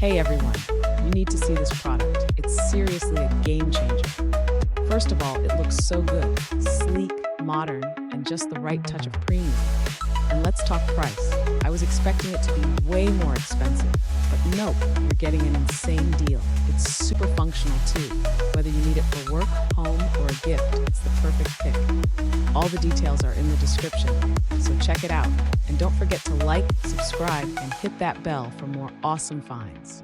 Hey everyone, you need to see this product. It's seriously a game changer. First of all, it looks so good, sleek, modern, and just the right touch of premium. And let's talk price. I was expecting it to be way more expensive, but nope, you're getting an insane deal. It's super functional too. Whether you need it for work, home, or a gift, it's the perfect pick. All the details are in the description, so check it out. And don't forget to like, subscribe, and hit that bell for more awesome finds.